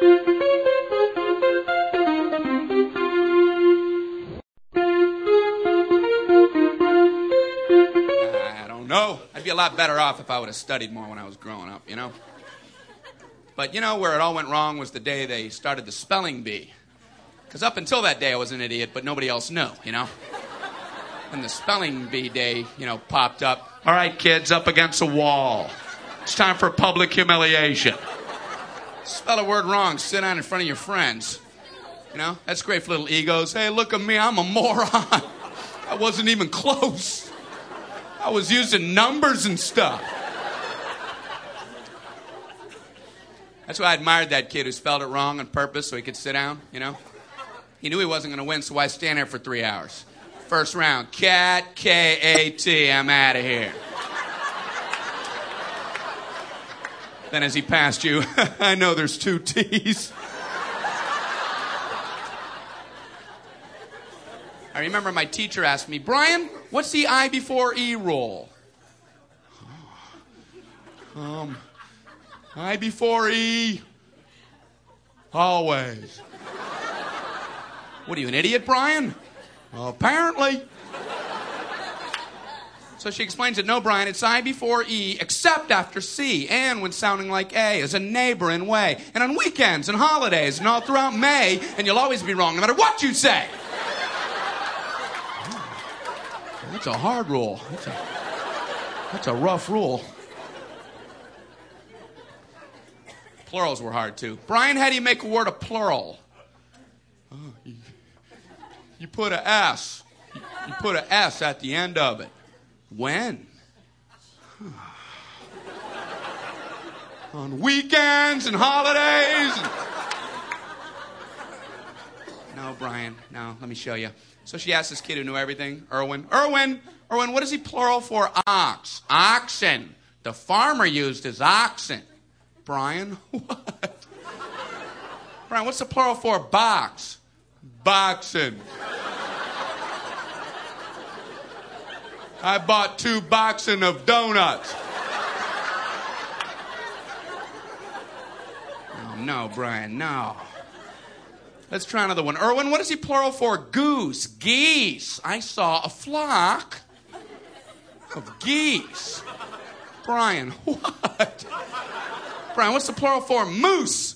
I don't know. I'd be a lot better off if I would have studied more when I was growing up, you know? But you know where it all went wrong was the day they started the spelling bee. Because up until that day I was an idiot, but nobody else knew, you know? And the spelling bee day, you know, popped up. All right, kids, up against a wall. It's time for public humiliation. Spell a word wrong, sit down in front of your friends. You know, that's great for little egos. Hey, look at me, I'm a moron. I wasn't even close. I was using numbers and stuff. That's why I admired that kid who spelled it wrong on purpose so he could sit down, you know? He knew he wasn't going to win, so why stand there for 3 hours? First round, cat, K-A-T, I'm out of here. Then as he passed you, I know there's 2 T's. I remember my teacher asked me, Brian, what's the I before E rule? I before E, always. What are you, an idiot, Brian? Well, apparently. So she explains it, no, Brian, it's I before E, except after C, and when sounding like A, as a neighboring way, and on weekends and holidays, and all throughout May, and you'll always be wrong, no matter what you say. That's a hard rule. That's a rough rule. Plurals were hard, too. Brian, how do you make a word a plural? Oh, you put a S. You put a S at the end of it. When? On weekends and holidays. No, Brian, no, let me show you. So she asked this kid who knew everything, Irwin, what is he plural for? Ox. Oxen. The farmer used his oxen. Brian, what? Brian, what's the plural for box? Boxing. I bought 2 boxing of donuts. Oh, no, Brian, no. Let's try another one. Irwin, what is he plural for? Goose. Geese. I saw a flock of geese. Brian, what? Brian, what's the plural for? Moose.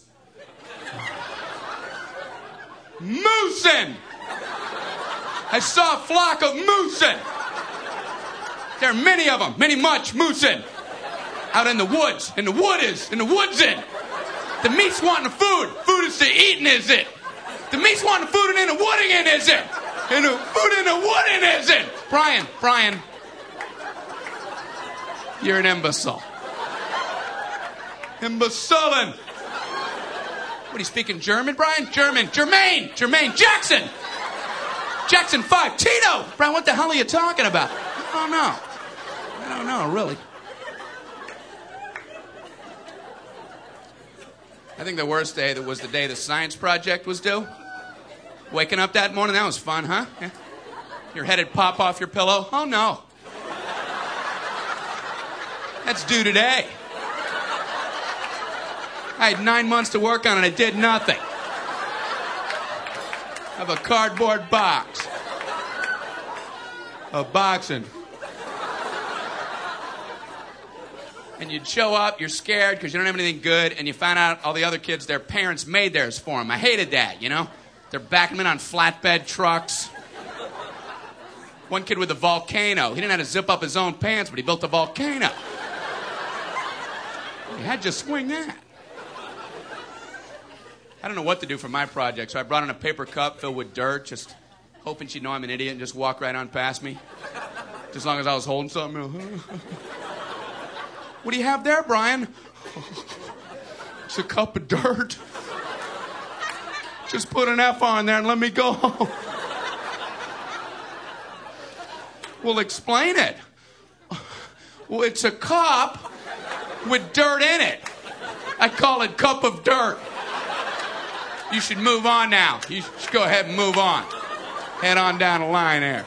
Moosin'. I saw a flock of moosin'. There are many of them, much moosin'. Out in the woods, in the woodsin'. The meat's wanting the food. Food is to eatin', is it? The meat's wanting the food and in the wooding, is it? And the food in the wooding, is it? Brian, you're an imbecile. Imbecilin'. What, are you speaking German, Brian? Jermaine, Jackson 5, Tito. Brian, what the hell are you talking about? I don't know, really. I think the worst day was the day the science project was due. Waking up that morning, that was fun, huh? Yeah. Your head would pop off your pillow. Oh, no. That's due today. I had 9 months to work on it. I did nothing. I have a cardboard box of boxing. And you'd show up, you're scared because you don't have anything good, and you find out all the other kids, their parents made theirs for them. I hated that, you know? They're backing them in on flatbed trucks. One kid with a volcano. He didn't have to zip up his own pants, but he built a volcano. You had to swing that. I don't know what to do for my project, so I brought in a paper cup filled with dirt, just hoping she'd know I'm an idiot and just walk right on past me. Just as long as I was holding something. What do you have there, Brian? It's a cup of dirt. Just put an F on there and let me go home. Well, explain it. Well, it's a cup with dirt in it. I call it cup of dirt. You should move on now. You should go ahead and move on. Head on down the line there.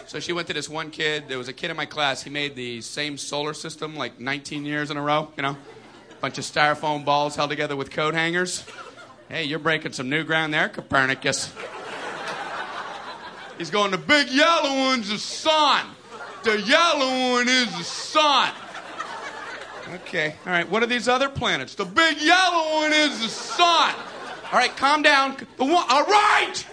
So she went to this one kid. There was a kid in my class. He made the same solar system like 19 years in a row, you know, Bunch of styrofoam balls held together with coat hangers. Hey, you're breaking some new ground there, Copernicus. He's going, the big yellow one's the sun. The yellow one is the sun. Okay, all right, what are these other planets? The big yellow one is the sun. All right, calm down. All right!